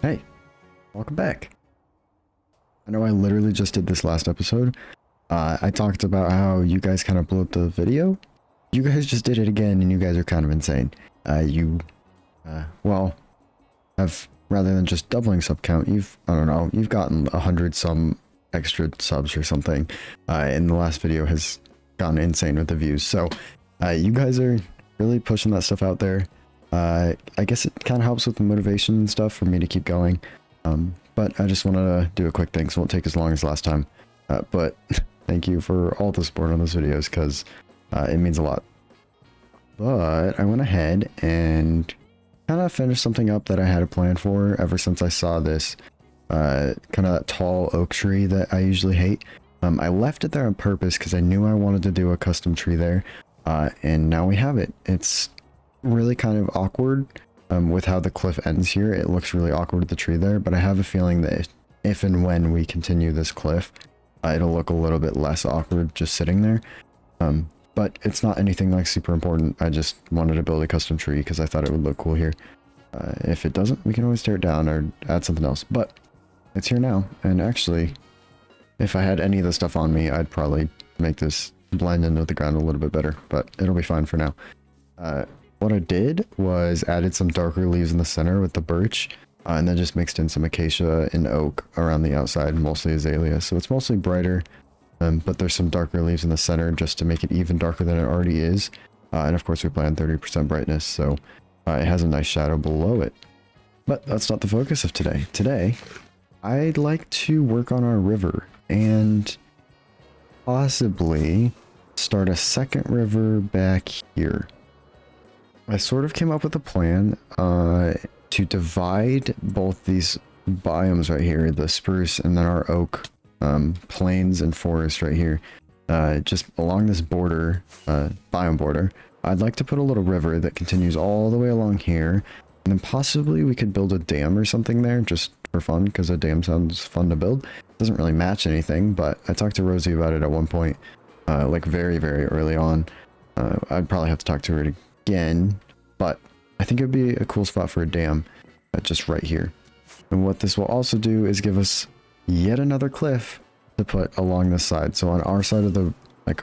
Hey, welcome back. I know I literally just did this last episode. I talked about how you guys kind of blew up the video. You guys just did it again, and you guys are kind of insane. Well, have, rather than just doubling sub count, I don't know, you've gotten 100 some extra subs or something. And the last video has gone insane with the views. So, you guys are really pushing that stuff out there. I guess it kind of helps with the motivation and stuff for me to keep going. But I just wanted to do a quick thing, so it won't take as long as last time. But thank you for all the support on those videos, because it means a lot. But I went ahead and kind of finished something up that I had a plan for ever since I saw this kind of that tall oak tree that I usually hate. I left it there on purpose because I knew I wanted to do a custom tree there. And now we have it. It's really kind of awkward with how the cliff ends here. It looks really awkward with the tree there, but I have a feeling that if and when we continue this cliff, it'll look a little bit less awkward just sitting there. But it's not anything like super important. I just wanted to build a custom tree because I thought it would look cool here. If it doesn't, we can always tear it down or add something else, but it's here now. And actually, if I had any of the stuff on me, I'd probably make this blend in with the ground a little bit better, but it'll be fine for now. What I did was added some darker leaves in the center with the birch, and then just mixed in some acacia and oak around the outside, mostly azalea. So it's mostly brighter, but there's some darker leaves in the center just to make it even darker than it already is. And of course we planned 30% brightness, so it has a nice shadow below it. But that's not the focus of today. Today, I'd like to work on our river and possibly start a second river back here. I sort of came up with a plan to divide both these biomes right here, the spruce and then our oak plains and forest right here, just along this border, biome border. I'd like to put a little river that continues all the way along here, and then possibly we could build a dam or something there just for fun, because a dam sounds fun to build. Doesn't really match anything, but I talked to Rosie about it at one point, like very, very early on. I'd probably have to talk to her again, but I think it'd be a cool spot for a dam, just right here. And what this will also do is give us yet another cliff to put along this side. So on our side of the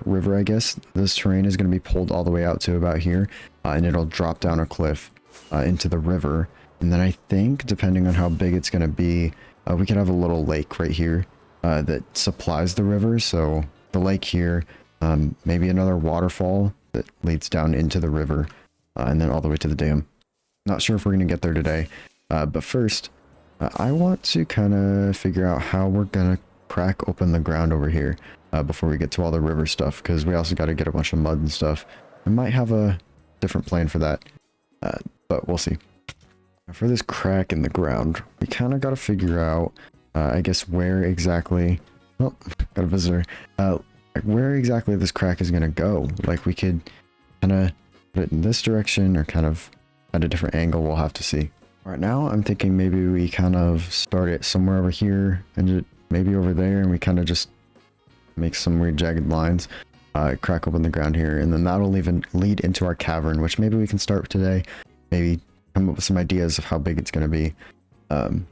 river, I guess, this terrain is going to be pulled all the way out to about here, and it'll drop down a cliff into the river. And then I think, depending on how big it's going to be, we could have a little lake right here that supplies the river. So the lake here, maybe another waterfall that leads down into the river, and then all the way to the dam. Not sure if we're going to get there today, but first, I want to kind of figure out how we're going to crack open the ground over here before we get to all the river stuff, because we also got to get a bunch of mud and stuff. I might have a different plan for that, but we'll see. For this crack in the ground, we kind of got to figure out, I guess, where exactly... Oh, got a visitor. Where exactly this crack is going to go. Like, we could kind of put it in this direction or kind of at a different angle. We'll have to see. Right now, I'm thinking maybe we kind of start it somewhere over here and maybe over there, and we kind of just make some weird jagged lines, crack open the ground here, and then that'll even lead into our cavern, which maybe we can start today. Maybe come up with some ideas of how big it's going to be. And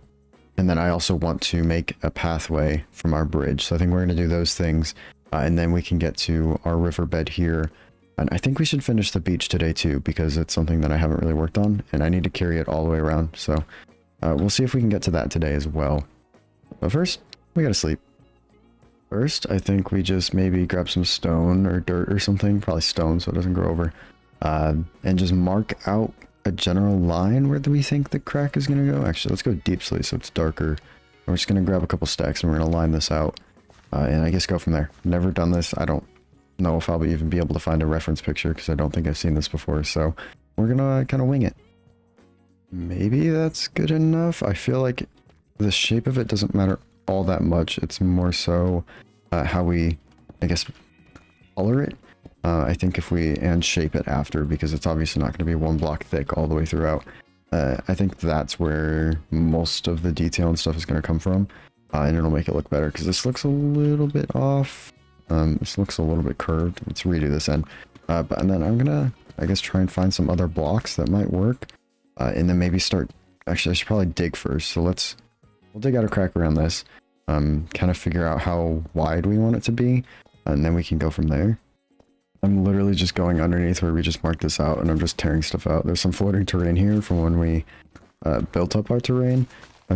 then I also want to make a pathway from our bridge. So I think we're going to do those things, and then we can get to our riverbed here. And I think we should finish the beach today too, because it's something that I haven't really worked on, and I need to carry it all the way around. So we'll see if we can get to that today as well. But first, we gotta sleep. First, I think we just maybe grab some stone or dirt or something, probably stone so it doesn't grow over, and just mark out a general line where do we think the crack is going to go. Actually, let's go deep sleep so it's darker. We're just going to grab a couple stacks and we're going to line this out, and I guess go from there. Never done this. I don't know if I'll even be able to find a reference picture because I don't think I've seen this before, so we're going to kind of wing it. Maybe that's good enough. I feel like the shape of it doesn't matter all that much. It's more so how we, I guess, color it. I think if we shape it after, because it's obviously not going to be one block thick all the way throughout. I think that's where most of the detail and stuff is going to come from, and it'll make it look better, because this looks a little bit off. This looks a little bit curved. Let's redo this end. And then I'm gonna, I guess, try and find some other blocks that might work, and then maybe start Actually, I should probably dig first. So we'll dig out a crack around this. Kind of figure out how wide we want it to be, and then we can go from there. I'm literally just going underneath where we just marked this out, and I'm just tearing stuff out. There's some floating terrain here from when we built up our terrain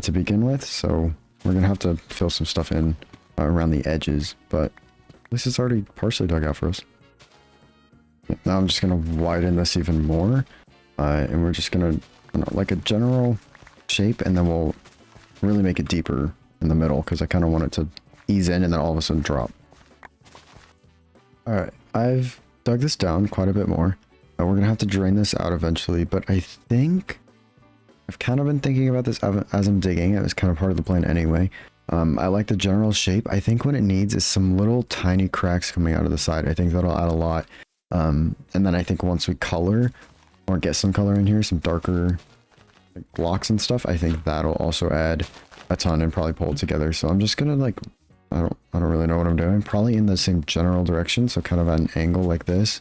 to begin with, so we're gonna have to fill some stuff in around the edges, but at least it's already partially dug out for us. Now I'm just gonna widen this even more, and we're just gonna, like a general shape, and then we'll really make it deeper in the middle, because I kind of want it to ease in and then all of a sudden drop. Alright, I've dug this down quite a bit more. We're gonna have to drain this out eventually, but I think I've kind of been thinking about this as I'm digging. It was kind of part of the plan anyway. I like the general shape. I think what it needs is some little tiny cracks coming out of the side. I think that'll add a lot. And then I think once we color, or get some color in here, some darker like blocks and stuff, I think that'll also add a ton and probably pull it together. So I'm just gonna like, I don't really know what I'm doing. Probably in the same general direction, so kind of at an angle like this.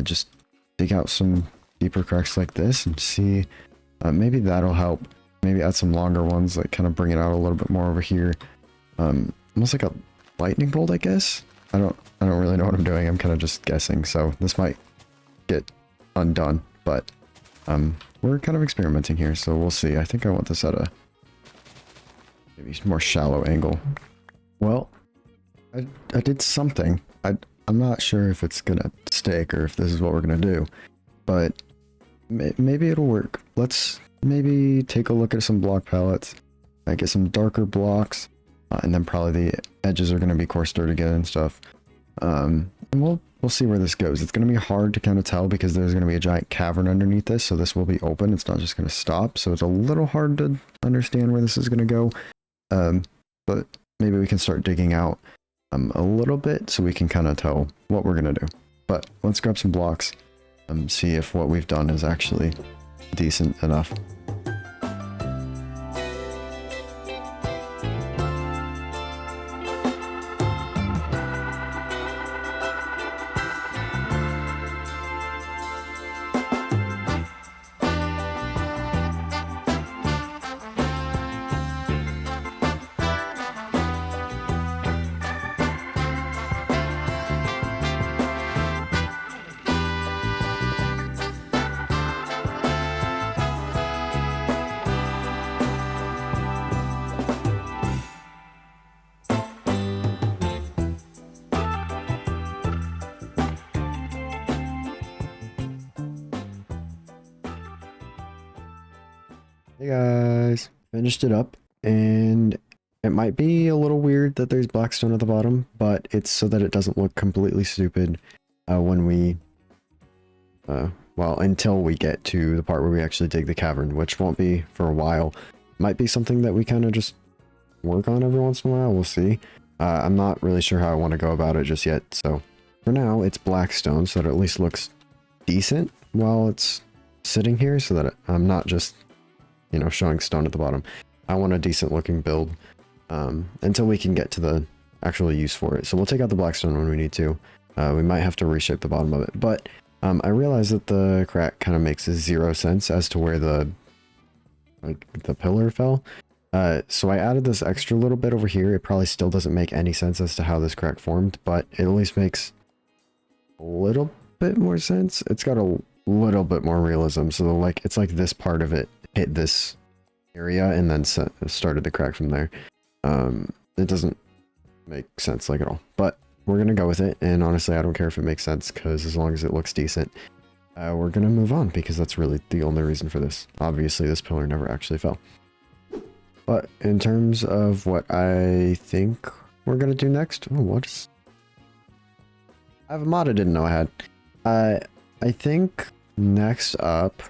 Just dig out some deeper cracks like this and see. Maybe that'll help. Maybe add some longer ones, like kind of bring it out a little bit more over here. Almost like a lightning bolt, I guess. I don't really know what I'm doing. I'm kind of just guessing. So this might get undone, but we're kind of experimenting here, so we'll see. I think I want this at a maybe more shallow angle. Well, I did something. I'm not sure if it's gonna stick or if this is what we're gonna do, but maybe it'll work. Let's maybe take a look at some block palettes. I get some darker blocks, and then probably the edges are gonna be coarse dirt again and stuff. And we'll see where this goes. It's gonna be hard to kind of tell because there's gonna be a giant cavern underneath this, so this will be open. It's not just gonna stop, so it's a little hard to understand where this is gonna go. But maybe we can start digging out a little bit so we can kind of tell what we're gonna do. But let's grab some blocks and see if what we've done is actually decent enough. Hey guys, finished it up, and it might be a little weird that there's black stone at the bottom, but it's so that it doesn't look completely stupid when we, well, until we get to the part where we actually dig the cavern, which won't be for a while. Might be something that we kind of just work on every once in a while, we'll see. I'm not really sure how I want to go about it just yet, so for now it's black stone so that it at least looks decent while it's sitting here, so that I'm not just, you know, showing stone at the bottom. I want a decent looking build until we can get to the actual use for it. So we'll take out the black stone when we need to. We might have to reshape the bottom of it, but I realize that the crack kind of makes 0 sense as to where the pillar fell. So I added this extra little bit over here. It probably still doesn't make any sense as to how this crack formed, but it at least makes a little bit more sense. It's got a little bit more realism. So like, it's like this part of it hit this area and then started the crack from there. It doesn't make sense like at all, but we're gonna go with it, and honestly I don't care if it makes sense, because as long as it looks decent, we're gonna move on, because that's really the only reason for this. Obviously this pillar never actually fell. But in terms of what I think we're gonna do next, I have a mod I didn't know I had. I think next up,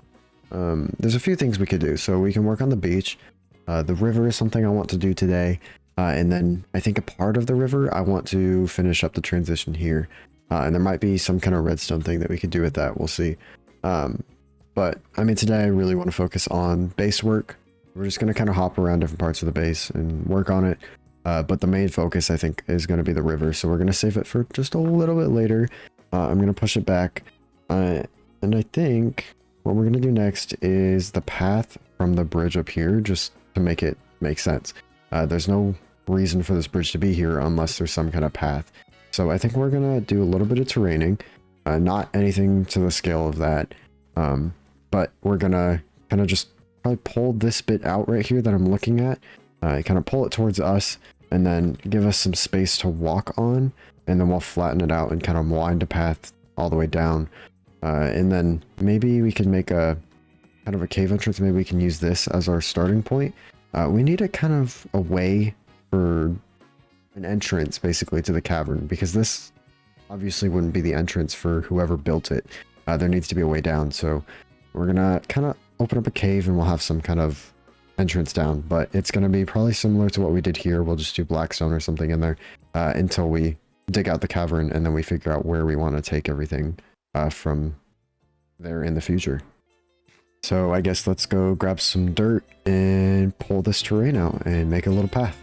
there's a few things we could do. So we can work on the beach. The river is something I want to do today. And then I think a part of the river, I want to finish up the transition here. And there might be some kind of redstone thing that we could do with that. We'll see. But I mean, today I really want to focus on base work. We're just going to kind of hop around different parts of the base and work on it. But the main focus, I think, is going to be the river. So we're going to save it for just a little bit later. I'm going to push it back. And I think what we're going to do next is the path from the bridge up here, just to make it make sense. There's no reason for this bridge to be here unless there's some kind of path. So I think we're going to do a little bit of terraining, not anything to the scale of that, but we're going to kind of just probably pull this bit out right here that I'm looking at, kind of pull it towards us, and then give us some space to walk on, and then we'll flatten it out and kind of wind a path all the way down. And then maybe we can make a kind of a cave entrance. Maybe we can use this as our starting point. We need a kind of a way for an entrance basically to the cavern, because this obviously wouldn't be the entrance for whoever built it. There needs to be a way down. So we're gonna kind of open up a cave and we'll have some kind of entrance down, but it's going to be probably similar to what we did here. We'll just do blackstone or something in there until we dig out the cavern, and then we figure out where we want to take everything from there in the future. So I guess let's go grab some dirt and pull this terrain out and make a little path.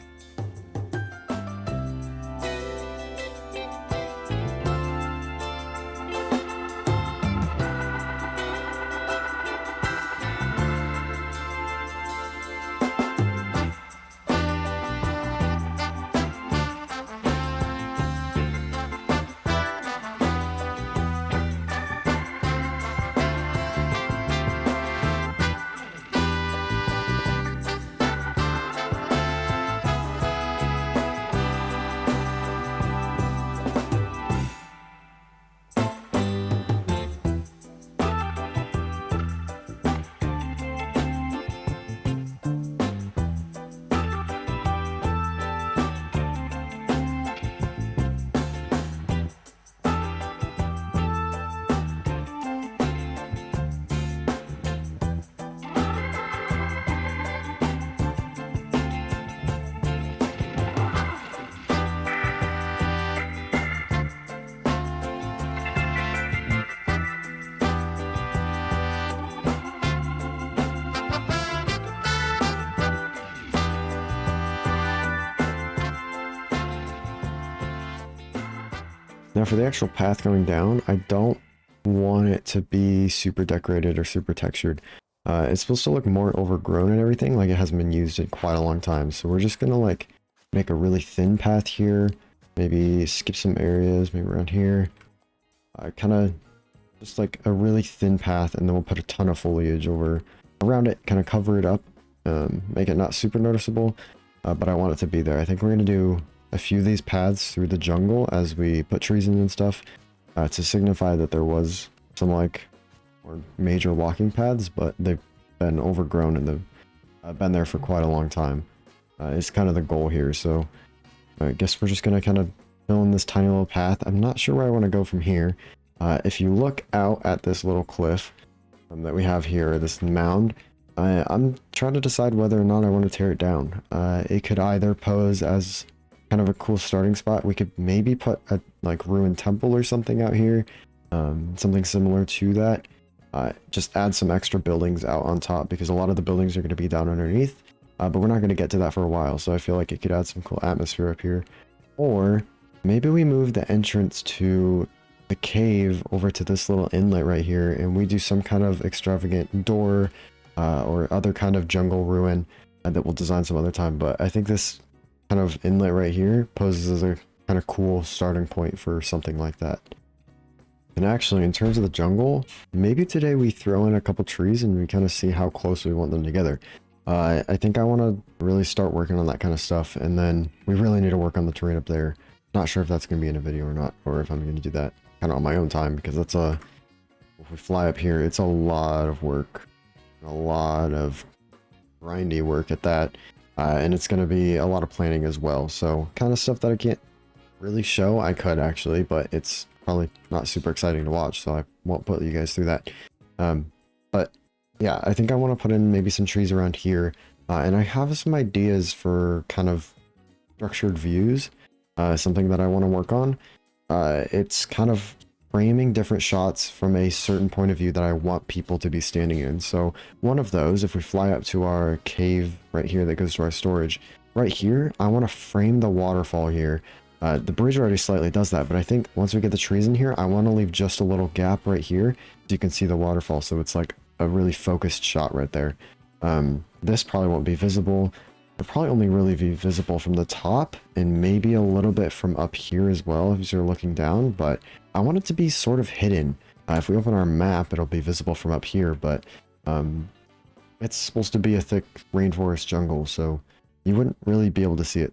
Now for the actual path going down, I don't want it to be super decorated or super textured. It's supposed to look more overgrown and everything, like it hasn't been used in quite a long time. So we're just gonna like make a really thin path here, maybe skip some areas, maybe around here. Kind of just like a really thin path, and then we'll put a ton of foliage over around it, kind of cover it up, make it not super noticeable, but I want it to be there. I think we're gonna do a few of these paths through the jungle as we put trees in and stuff, to signify that there was some like more major walking paths, but they've been overgrown and they've been there for quite a long time. It's kind of the goal here. So I guess we're just gonna kind of fill in this tiny little path. I'm not sure where I want to go from here. If you look out at this little cliff that we have here, this mound, I'm trying to decide whether or not I want to tear it down. It could either pose as kind of a cool starting spot. We could maybe put a like ruined temple or something out here, something similar to that. Just add some extra buildings out on top, because a lot of the buildings are going to be down underneath, but we're not going to get to that for a while, so I feel like it could add some cool atmosphere up here. Or maybe we move the entrance to the cave over to this little inlet right here, and we do some kind of extravagant door or other kind of jungle ruin that we'll design some other time. But I think this kind of inlet right here poses as a kind of cool starting point for something like that. And actually, in terms of the jungle, maybe today we throw in a couple trees and we kind of see how close we want them together. I think I want to really start working on that kind of stuff, and then we really need to work on the terrain up there. Not sure if that's going to be in a video or not, or if I'm going to do that kind of on my own time, because that's if we fly up here, it's a lot of work, a lot of grindy work at that. And it's going to be a lot of planning as well. So kind of stuff that I can't really show. I could actually, but it's probably not super exciting to watch, so I won't put you guys through that. But yeah, I think I want to put in maybe some trees around here. And I have some ideas for kind of structured views, something that I want to work on. It's kind of framing different shots from a certain point of view that I want people to be standing in. So one of those, if we fly up to our cave right here that goes to our storage, right here, I want to frame the waterfall here. The bridge already slightly does that, but I think once we get the trees in here, I want to leave just a little gap right here so you can see the waterfall. So it's like a really focused shot right there. This probably won't be visible. It'll probably only really be visible from the top and maybe a little bit from up here as well if you're looking down, but I want it to be sort of hidden. If we open our map, it'll be visible from up here, but it's supposed to be a thick rainforest jungle, so you wouldn't really be able to see it.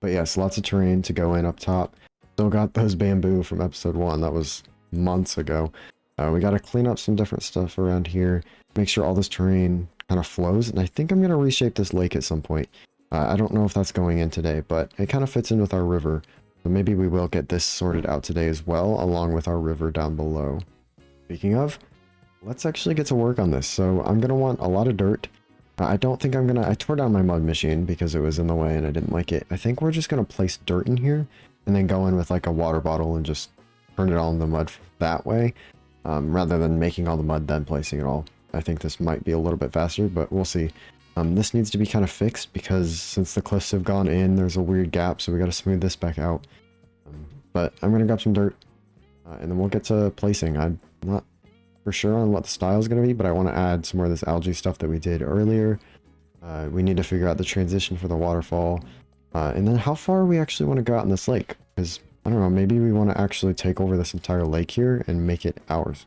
But yes, lots of terrain to go in up top. Still got those bamboo from episode 1. That was months ago. We got to clean up some different stuff around here. Make sure all this terrain kind of flows. And I think I'm going to reshape this lake at some point. I don't know if that's going in today, but it kind of fits in with our river. So maybe we will get this sorted out today as well, along with our river down below. Speaking of, let's actually get to work on this. So I'm going to want a lot of dirt. I don't think I'm going to... I tore down my mud machine because it was in the way and I didn't like it. I think we're just going to place dirt in here and then go in with like a water bottle and just turn it all in the mud that way, rather than making all the mud then placing it all. I think this might be a little bit faster, but we'll see. This needs to be kind of fixed because since the cliffs have gone in, there's a weird gap, so we got to smooth this back out. But I'm going to grab some dirt and then we'll get to placing. I'm not for sure on what the style is going to be, but I want to add some more of this algae stuff that we did earlier. We need to figure out the transition for the waterfall. And then how far we actually want to go out in this lake. Because, I don't know, maybe we want to actually take over this entire lake here and make it ours.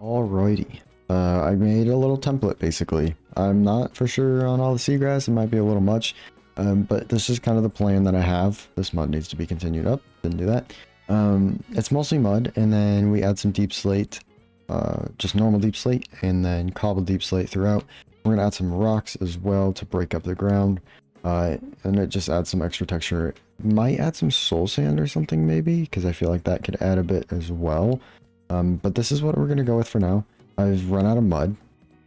Alrighty. I made a little template, basically. I'm not for sure on all the seagrass. It might be a little much. But this is kind of the plan that I have. This mud needs to be continued up. Didn't do that. It's mostly mud, and then we add some deep slate. Just normal deep slate, and then cobbled deep slate throughout. We're going to add some rocks as well to break up the ground. And it just adds some extra texture. Might add some soul sand or something maybe, because I feel like that could add a bit as well. But this is what we're going to go with for now. I've run out of mud,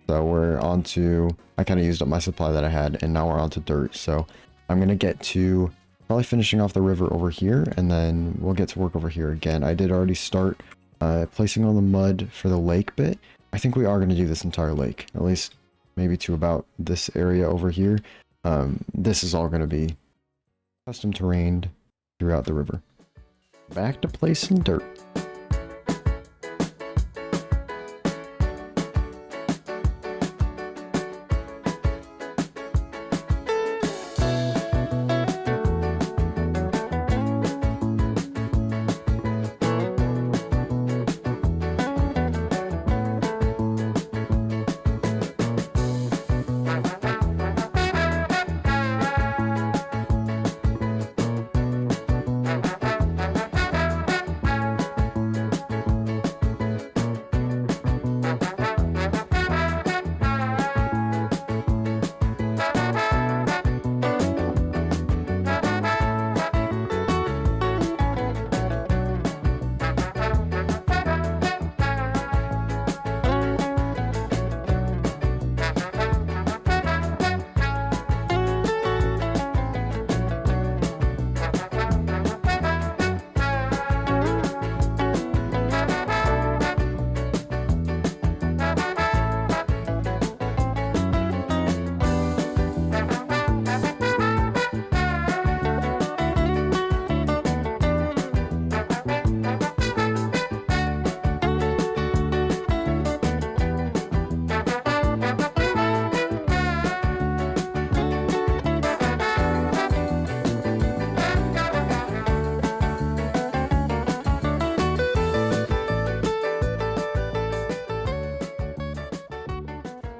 so we're on to... I kind of used up my supply that I had, and now we're on to dirt. So I'm going to get to probably finishing off the river over here, and then we'll get to work over here again. I did already start placing all the mud for the lake bit. I think we are going to do this entire lake, at least maybe to about this area over here. This is all going to be custom terrained throughout the river. Back to placing dirt.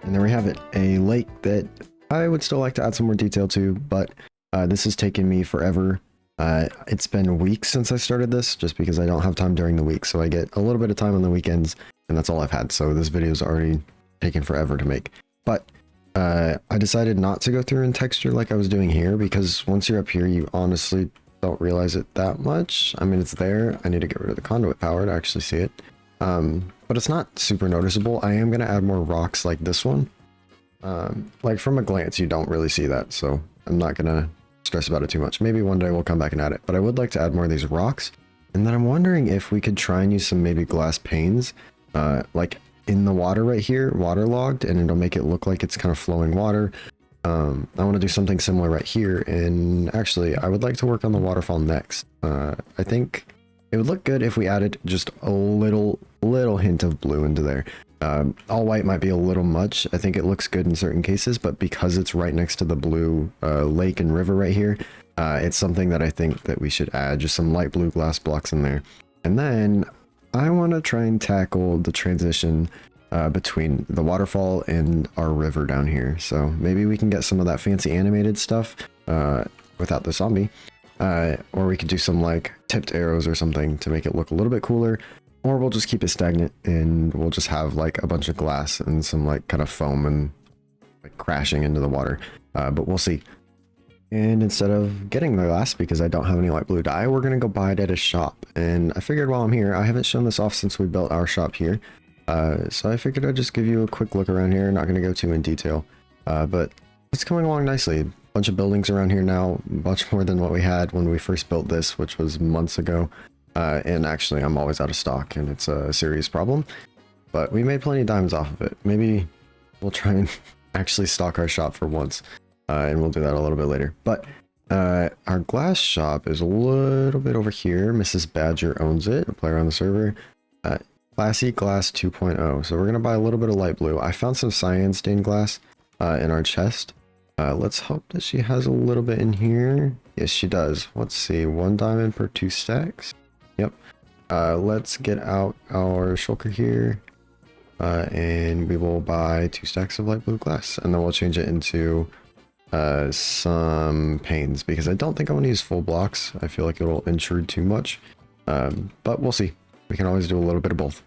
And there we have it, a lake that I would still like to add some more detail to, but this has taken me forever. It's been weeks since I started this, just because I don't have time during the week, so I get a little bit of time on the weekends, and that's all I've had, so this video is already taken forever to make. But I decided not to go through in texture like I was doing here, because once you're up here, you honestly don't realize it that much. I mean, it's there. I need to get rid of the conduit power to actually see it. But it's not super noticeable. I am going to add more rocks like this one. Like from a glance, you don't really see that, so I'm not going to stress about it too much. Maybe one day we'll come back and add it, but I would like to add more of these rocks. And then I'm wondering if we could try and use some maybe glass panes, like in the water right here, waterlogged, and it'll make it look like it's kind of flowing water. I want to do something similar right here, and actually I would like to work on the waterfall next. I think it would look good if we added just a little hint of blue into there. All white might be a little much. I think it looks good in certain cases, but because it's right next to the blue lake and river right here, it's something that I think that we should add just some light blue glass blocks in there. And then I want to try and tackle the transition between the waterfall and our river down here. So maybe we can get some of that fancy animated stuff without the zombie. Or we could do some like tipped arrows or something to make it look a little bit cooler. Or we'll just keep it stagnant and we'll just have like a bunch of glass and some like kind of foam and like crashing into the water. But we'll see. And instead of getting the glass, because I don't have any light blue dye, we're going to go buy it at a shop. And I figured while I'm here, I haven't shown this off since we built our shop here. So I figured I'd just give you a quick look around here. Not going to go too in detail. But it's coming along nicely. Bunch of buildings around here now, much more than what we had when we first built this, which was months ago. And actually, I'm always out of stock, and it's a serious problem. But we made plenty of diamonds off of it. Maybe we'll try and actually stock our shop for once, and we'll do that a little bit later. But our glass shop is a little bit over here. Mrs. Badger owns it, a player on the server. Classy Glass 2.0. So we're going to buy a little bit of light blue. I found some cyan stained glass in our chest. Let's hope that she has a little bit in here. Yes, she does. Let's see. 1 diamond per 2 stacks. Yep. Let's get out our shulker here. And we will buy 2 stacks of light blue glass. And then we'll change it into some panes. Because I don't think I want to use full blocks. I feel like it'll intrude too much. But we'll see. We can always do a little bit of both.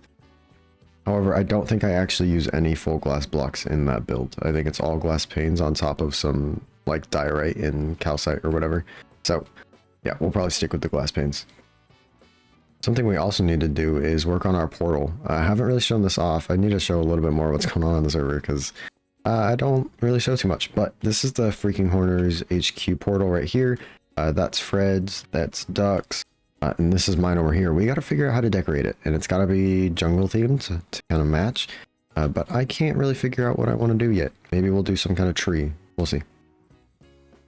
However, I don't think I actually use any full glass blocks in that build. I think it's all glass panes on top of some like diorite and calcite or whatever. So yeah, we'll probably stick with the glass panes. Something we also need to do is work on our portal. I haven't really shown this off. I need to show a little bit more what's going on the server because I don't really show too much. But this is the Freaking Horners HQ portal right here. That's Fred's, that's Duck's. And this is mine over here. We got to figure out how to decorate it, and it's got to be jungle themed to kind of match. But I can't really figure out what I want to do yet. Maybe we'll do some kind of tree. We'll see.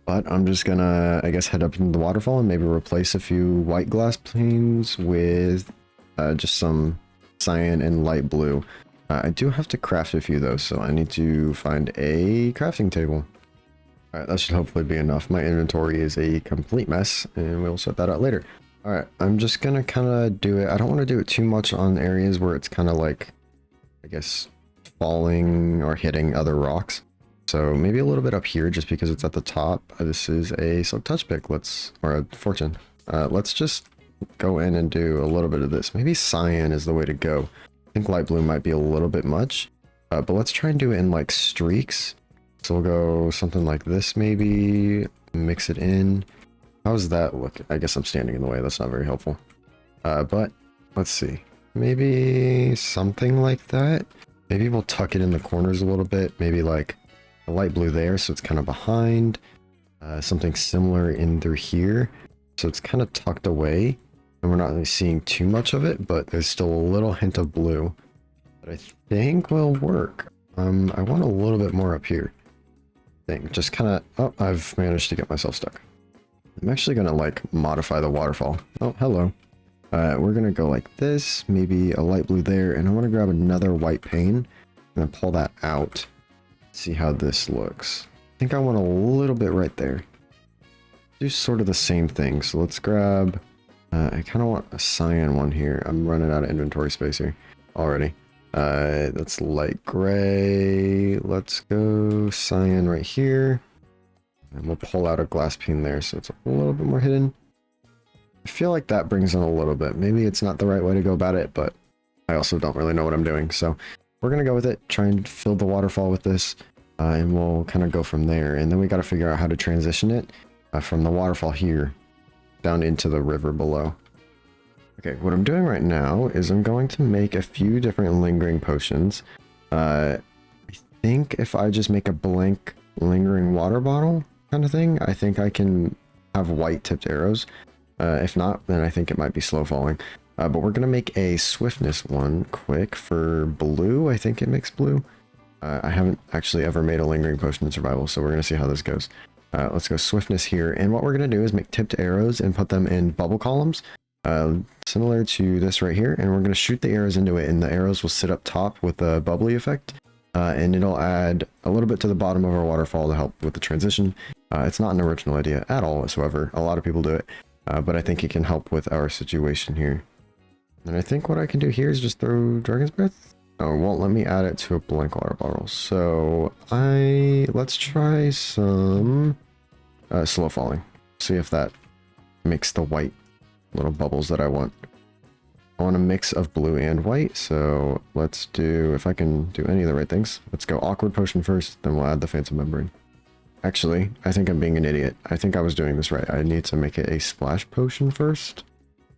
But I'm just gonna, I guess, head up into the waterfall and maybe replace a few white glass panes with just some cyan and light blue. I do have to craft a few though, so I need to find a crafting table. All right, that should hopefully be enough. My inventory is a complete mess, and we'll sort that out later. Alright, I'm just gonna kind of do it. I don't want to do it too much on areas where it's kind of like, I guess, falling or hitting other rocks. So maybe a little bit up here just because it's at the top. This is a silk touch pick, or a fortune. Let's just go in and do a little bit of this. Maybe cyan is the way to go. I think light blue might be a little bit much, but let's try and do it in like streaks. So we'll go something like this maybe, mix it in. How's that look? I guess I'm standing in the way. That's not very helpful. But let's see. Maybe something like that. Maybe we'll tuck it in the corners a little bit. Maybe like a light blue there, so it's kind of behind. Something similar in through here. So it's kind of tucked away. And we're not really seeing too much of it, but there's still a little hint of blue. That I think will work. I want a little bit more up here. Just kind of... Oh, I've managed to get myself stuck. I'm actually going to like modify the waterfall. Oh, hello. We're going to go like this, maybe a light blue there, and I want to grab another white pane and then pull that out. See how this looks. I think I want a little bit right there. Do sort of the same thing. So let's grab, I kind of want a cyan one here. I'm running out of inventory space here already. That's light gray. Let's go cyan right here. And we'll pull out a glass pane there so it's a little bit more hidden. I feel like that brings in a little bit. Maybe it's not the right way to go about it, but I also don't really know what I'm doing. So we're going to go with it, try and fill the waterfall with this, and we'll kind of go from there. And then we got to figure out how to transition it from the waterfall here down into the river below. Okay, what I'm doing right now is I'm going to make a few different lingering potions. I think if I just make a blank lingering water bottle kind of thing, I think I can have white tipped arrows. If not, then I think it might be slow falling. But we're going to make a swiftness one quick for blue. I think it makes blue. I haven't actually ever made a lingering potion in survival, so we're going to see how this goes. Let's go swiftness here. And what we're going to do is make tipped arrows and put them in bubble columns. similar to this right here, and we're going to shoot the arrows into it, and the arrows will sit up top with a bubbly effect, and it'll add a little bit to the bottom of our waterfall to help with the transition. It's not an original idea at all whatsoever. A lot of people do it, but I think it can help with our situation here. And I think what I can do here is just throw Dragon's Breath. Oh, it won't let me add it to a blank water bottle. So let's try some slow falling. See if that makes the white little bubbles that I want. I want a mix of blue and white, so let's do, if I can do any of the right things, let's go awkward potion first, then we'll add the phantom membrane. Actually, I think I'm being an idiot. I think I was doing this right. I need to make it a splash potion first.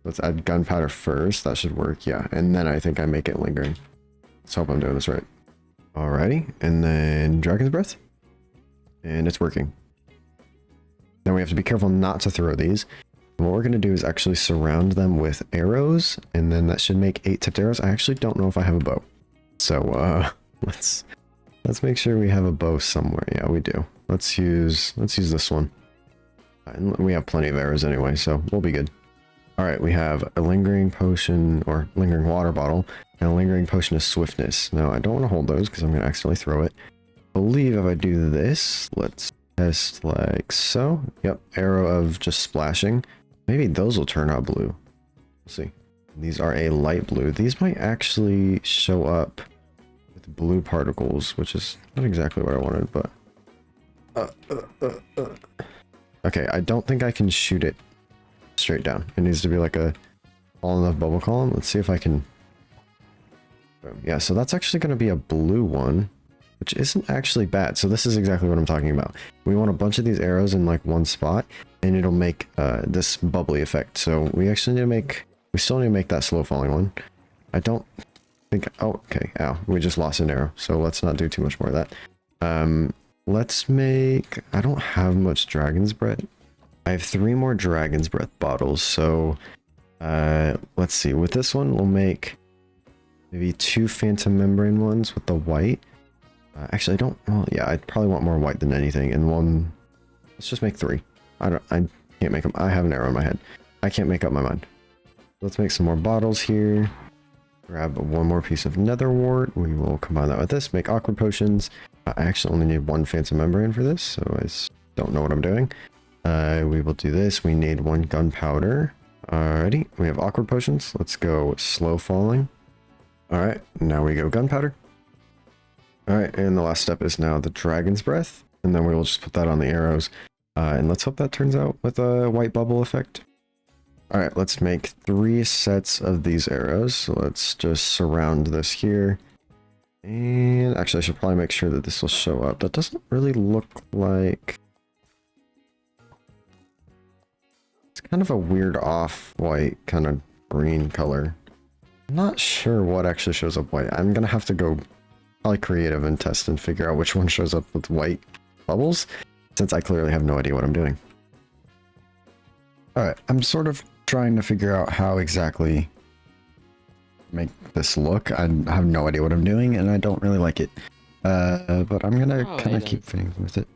Let's add gunpowder first. That should work, yeah. And then I think I make it lingering. Let's hope I'm doing this right. Alrighty, and then Dragon's Breath. And it's working. Now we have to be careful not to throw these. What we're going to do is actually surround them with arrows, and then that should make 8 tipped arrows. I actually don't know if I have a bow. So let's make sure we have a bow somewhere. Yeah, we do. Let's use this one. And we have plenty of arrows anyway, so we'll be good. Alright, we have a lingering potion, or lingering water bottle, and a lingering potion of swiftness. Now, I don't want to hold those because I'm going to accidentally throw it. I believe if I do this, let's test like so. Yep, arrow of just splashing. Maybe those will turn out blue. We'll see. These are a light blue. These might actually show up with blue particles, which is not exactly what I wanted, but... Okay, I don't think I can shoot it straight down. It needs to be like a small enough bubble column. Let's see if I can... Yeah, so that's actually going to be a blue one, which isn't actually bad. So this is exactly what I'm talking about. We want a bunch of these arrows in like one spot, and it'll make this bubbly effect. So we actually need to make... We still need to make that slow falling one. I don't think... Oh, okay. Ow. We just lost an arrow. So let's not do too much more of that. Let's make... I don't have much Dragon's Breath. I have 3 more Dragon's Breath bottles. So let's see. With this one, we'll make maybe 2 Phantom Membrane ones with the white. Actually, I don't... Well, yeah, I'd probably want more white than anything. And one... Let's just make 3. I can't make them. I have an arrow in my head. I can't make up my mind. Let's make some more bottles here. Grab 1 more piece of nether wart. We will combine that with this. Make awkward potions. I actually only need 1 phantom membrane for this, so I don't know what I'm doing. We will do this. We need 1 gunpowder. Alrighty. We have awkward potions. Let's go slow falling. Alright. Now we go gunpowder. Alright. And the last step is now the Dragon's Breath. And then we will just put that on the arrows. And let's hope that turns out with a white bubble effect. Alright, let's make 3 sets of these arrows. So let's just surround this here. And actually, I should probably make sure that this will show up. That doesn't really look like... It's kind of a weird off-white kind of green color. I'm not sure what actually shows up white. I'm gonna have to go probably creative and test and figure out which one shows up with white bubbles, since I clearly have no idea what I'm doing. Alright, I'm sort of trying to figure out how exactly make this look. I have no idea what I'm doing, and I don't really like it. But I'm gonna kind of keep fitting with it.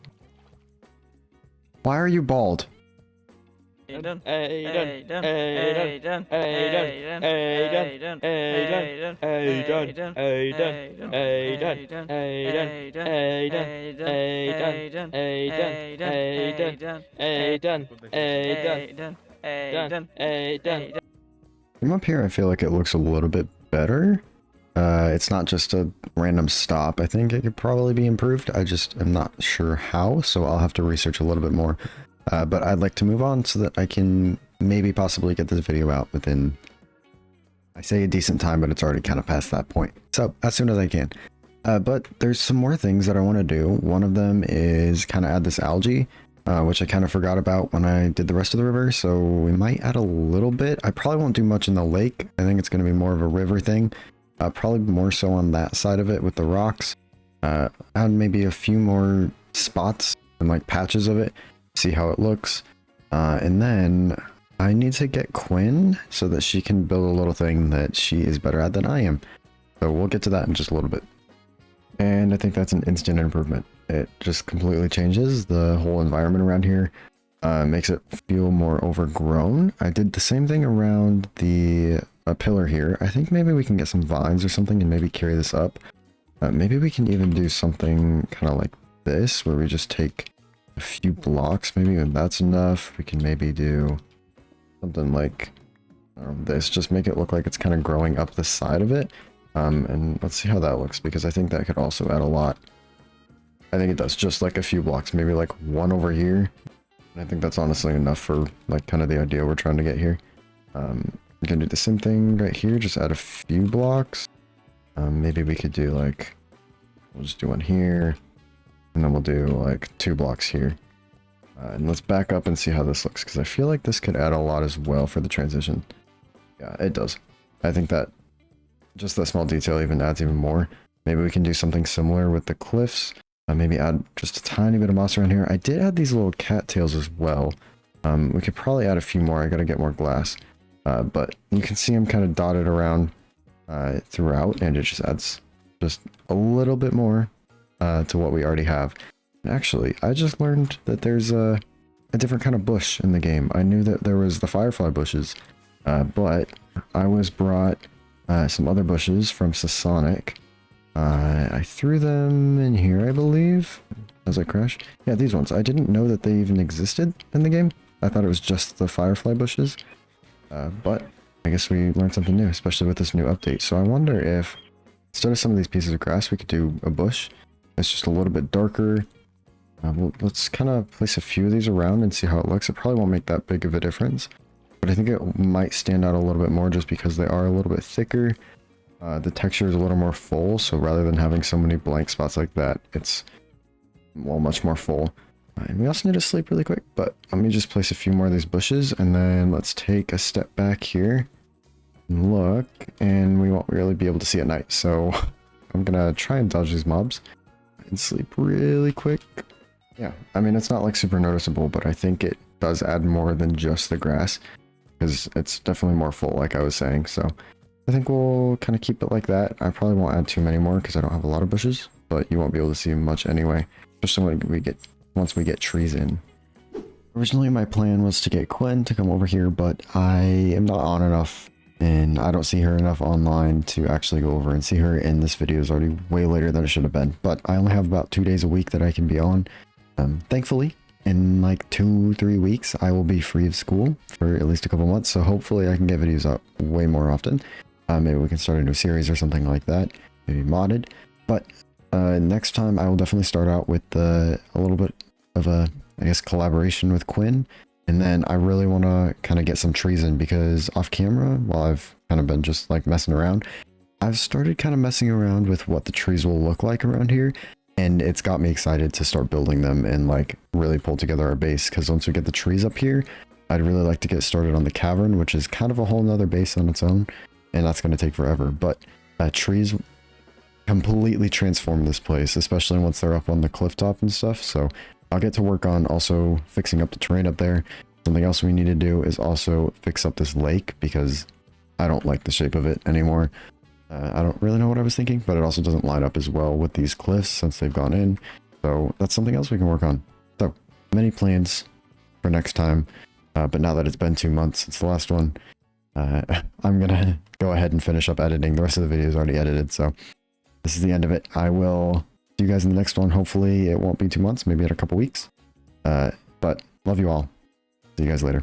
Why are you bald? Aiden. From up here, I feel like it looks a little bit better. It's not just a random stop. I think it could probably be improved. I just am not sure how, so I'll have to research a little bit more. But I'd like to move on so that I can maybe possibly get this video out within, I say a decent time, but it's already kind of past that point. So as soon as I can. But there's some more things that I want to do. One of them is kind of add this algae, which I kind of forgot about when I did the rest of the river. So we might add a little bit. I probably won't do much in the lake. I think it's going to be more of a river thing. Probably more so on that side of it with the rocks. Add maybe a few more spots and like patches of it. See how it looks. And then I need to get Quinn so that she can build a little thing that she is better at than I am. So we'll get to that in just a little bit. And I think that's an instant improvement. It just completely changes the whole environment around here. makes it feel more overgrown. I did the same thing around the pillar here. I think maybe we can get some vines or something and maybe carry this up. Maybe we can even do something kind of like this, where we just take a few blocks. Maybe even that's enough. We can maybe do something like this. Just make it look like it's kind of growing up the side of it. And let's see how that looks, because I think that could also add a lot. I think it does, just like a few blocks, maybe like one over here. And I think that's honestly enough for like kind of the idea we're trying to get here. We can do the same thing right here, just add a few blocks. Maybe we could do like, we'll just do one here, and then we'll do like 2 blocks here. And let's back up and see how this looks, because I feel like this could add a lot as well for the transition. Yeah, it does. I think that just that small detail even adds even more. Maybe we can do something similar with the cliffs. Maybe add just a tiny bit of moss around here. I did add these little cattails as well. We could probably add a few more. I gotta get more glass. But you can see them kind of dotted around throughout, and it just adds just a little bit more to what we already have. Actually, I just learned that there's a different kind of bush in the game. I knew that there was the firefly bushes, but I was brought some other bushes from Sasonic. I threw them in here, I believe, as I crashed. Yeah, these ones. I didn't know that they even existed in the game. I thought it was just the firefly bushes. But I guess we learned something new, especially with this new update. So I wonder if, instead of some of these pieces of grass, we could do a bush. It's just a little bit darker. Well, let's kind of place a few of these around and see how it looks. It probably won't make that big of a difference, but I think it might stand out a little bit more just because they are a little bit thicker. The texture is a little more full, so rather than having so many blank spots like that, it's, well, much more full. And we also need to sleep really quick, but let me just place a few more of these bushes, and then let's take a step back here and look, and we won't really be able to see at night, so I'm gonna try and dodge these mobs and sleep really quick. Yeah, I mean, it's not like super noticeable, but I think it does add more than just the grass, because it's definitely more full, like I was saying. So I think we'll kind of keep it like that. I probably won't add too many more because I don't have a lot of bushes, but you won't be able to see much anyway, especially when once we get trees in. Originally, my plan was to get Quinn to come over here, but I am not on enough, and I don't see her enough online to actually go over and see her, and this video is already way later than it should have been. But I only have about 2 days a week that I can be on. Thankfully, in like 2-3 weeks, I will be free of school for at least a couple months, so hopefully I can get videos up way more often. Maybe we can start a new series or something like that, maybe modded. But next time I will definitely start out with a little bit of a, I guess, collaboration with Quinn. And then I really want to kind of get some trees in, because off camera, while I've kind of been just like messing around, I've started kind of messing around with what the trees will look like around here. And it's got me excited to start building them and like really pull together our base. Because once we get the trees up here, I'd really like to get started on the cavern, which is kind of a whole nother base on its own. And that's going to take forever. But trees completely transform this place, especially once they're up on the cliff top and stuff. So I'll get to work on also fixing up the terrain up there. Something else we need to do is also fix up this lake, because I don't like the shape of it anymore. I don't really know what I was thinking, but it also doesn't line up as well with these cliffs since they've gone in. So that's something else we can work on. So many plans for next time. But now that it's been 2 months since the last one, I'm going to go ahead and finish up editing. The rest of the video is already edited, so this is the end of it. I will see you guys in the next one. Hopefully it won't be 2 months, maybe in a couple weeks. But love you all. See you guys later.